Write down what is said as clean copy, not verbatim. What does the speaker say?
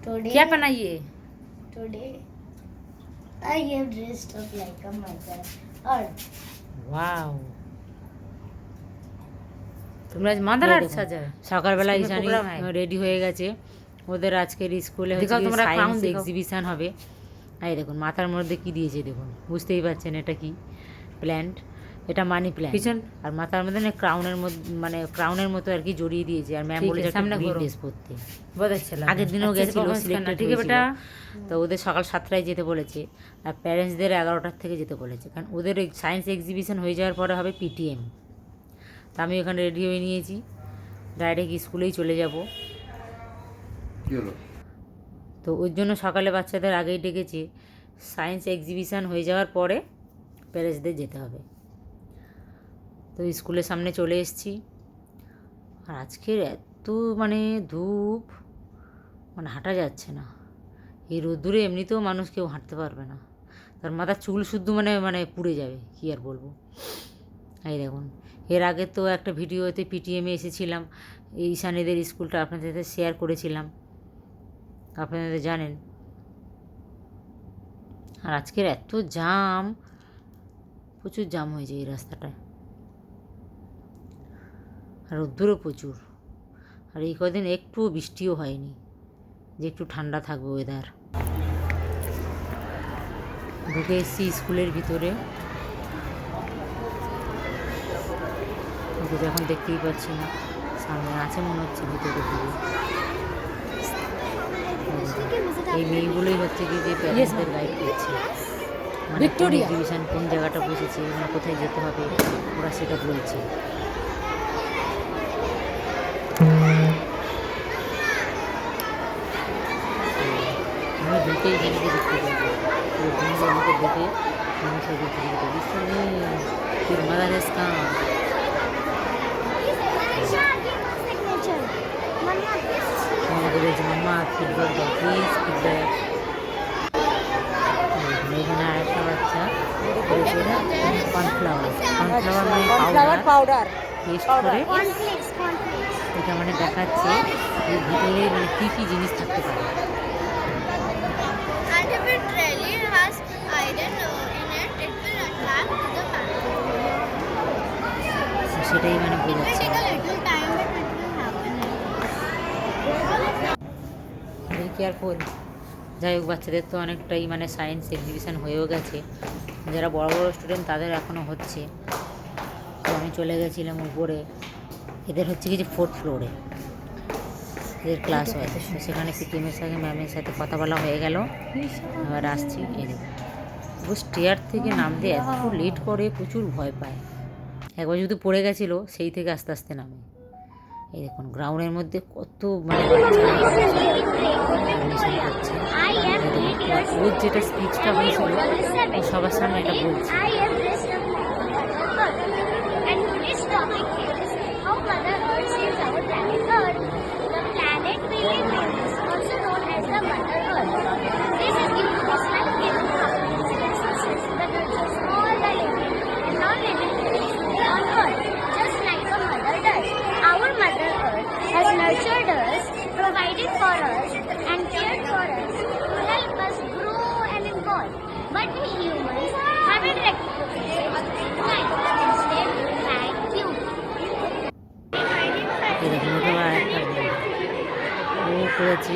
क्या पहना ये? Today I have dressed up like a mother earth. Wow, তোমরা আজ মাদার আর্ট সাজায়? সকালবেলা স্কুলে ঈশানী program হয়। রেডি হয়ে গেছে। ওদের আজকের স্কুলে দেখাও হচ্ছে তোমরা সায়েন্স crown দেখাও। এক্সিবিশন হবে। এই দেখুন মাথার মধ্যে কি দিয়েছে দেখুন, বুঝতেই পারছেন এটা কি প্ল্যান্ট। এটা মানি প্ল্যান্ট। পিছন আর মাথার মধ্যে না ক্রাউনের মধ্যে মানে ক্রাউনের মতো আর কি জড়িয়ে দিয়েছে। আর ম্যাম ঠিক বলেছে আছে, একটা সামনে গ্রিন ঘোরো। ড্রেস পরতে। बहुत अच्छा लगा। আগের দিনও अच्छे से গেছিল, performance करना, সিলেক্টেড ठीक है হয়েছিল। बेटा? তো ওদের সকাল 7টায় যেতে বলেছে, আর প্যারেন্টসদের 11টার থেকে যেতে বলেছে, কারণ ওদের সায়েন্স এক্সিবিশন হয়ে যাওয়ার পরে হবে পিটিএম। তা আমি ওখানে রেডি হয়ে নিয়েছি, ডাইরেক্ট স্কুলেই চলে যাব। তো ওর জন্য সকালে বাচ্চাদের আগেই ডেকেছে, সায়েন্স এক্সিবিশন হয়ে যাওয়ার পরে প্যারেন্টসদের যেতে হবে। তো স্কুলের সামনে চলে এসেছি। আর আজকের এত মানে ধূপ, মানে হাঁটা যাচ্ছে না। এই রোদ্দুরে এমনিতেও মানুষ কেউ হাঁটতে পারবে না, তার মাথার চুল শুদ্ধ মানে মানে পুড়ে যাবে, কী আর বলবো। এই দেখুন, এর আগে তো একটা ভিডিওতে পিটিএমে এসেছিলাম, এই ঈশানীদের স্কুলটা আপনাদের সাথে শেয়ার করেছিলাম, আপনারা জানেন। আর আজকের এত জাম, প্রচুর জাম হয়েছে এই রাস্তাটায়। আর রোদ্দুরও প্রচুর। আর এই কদিন একটুও বৃষ্টিও হয়নি যে একটু ঠান্ডা থাকবে ওয়েদার। ঢুকে এসেছি স্কুলের ভিতরে, ওকে এখন দেখতেই পাচ্ছি না, সামনে আছে মনে হচ্ছে ভিতরে দিকে। এই মেয়েগুলোই হচ্ছে কি যে প্যারেন্টসদের গাইড করছে, মানে কোন এক্সিবিশন কোন জায়গাটা বসেছে, মানে কোথায় যেতে হবে ওরা সেটা বলছে। আমি ঢুকেই জিনিসকে দেখতে পাবো, ওই জিনিস আমাকে দেখে আমি সবই জিনিস করি ফির মাদার ইসকা। আমাকে বলছে মাম্মা ফিডব্যাক দাও প্লিজ, ফিডব্যাক। এখানে আর একটা বাচ্চা কর্নফ্লাওয়ার, কর্নফ্লাওয়ার মানে পাউডার পেস্ট করে এটা মানে দেখাচ্ছে যে ভিতরে মানে কী কী জিনিস থাকতে পারে। And if it really has iron in it, it will attract the bacteria. সেটাই মানে It will বোঝাচ্ছে। take a little time, but it will happen. Very careful. যাই হোক, বাচ্চাদের তো অনেকটাই মানে সায়েন্স এক্সিবিশন হয়েও গেছে, যারা বড় বড় স্টুডেন্ট তাদের এখনও হচ্ছে। তো আমি চলে গেছিলাম উপরে, এদের হচ্ছে কি যে 4th ফ্লোরে এদের ক্লাস হয়। তো সেখানে পিটিএমের সাথে ম্যামের সাথে কথা বলা হয়ে গেল, এবার আসছি। এই দেখুন ও স্টেয়ার থেকে নামতে এত লেট করে, প্রচুর ভয় পায়। একবার যদি পড়ে গেছিলো, সেই থেকে আস্তে আস্তে নামে। এই দেখুন গ্রাউন্ডের মধ্যে কত মানে অ্যাডমিশন করছে। ওর যেটা স্পিচটা হয়েছিল ও সবার সামনে এটা বলছে। I am dressed up like a mother earth. And today's topic is how Mother Earth saves our planet Earth. The planet we live in is also known as the Mother Earth. This is due to its life-giving properties and resources that nurtures all the living and non-living things on Earth, just like a mother does. Our Mother Earth has nurtured us, provided for us, and cared for us to help us grow and evolve. But we humans haven't recognized it. Instead, thank you. এই দেখুন ওটা আর একটা ও করেছে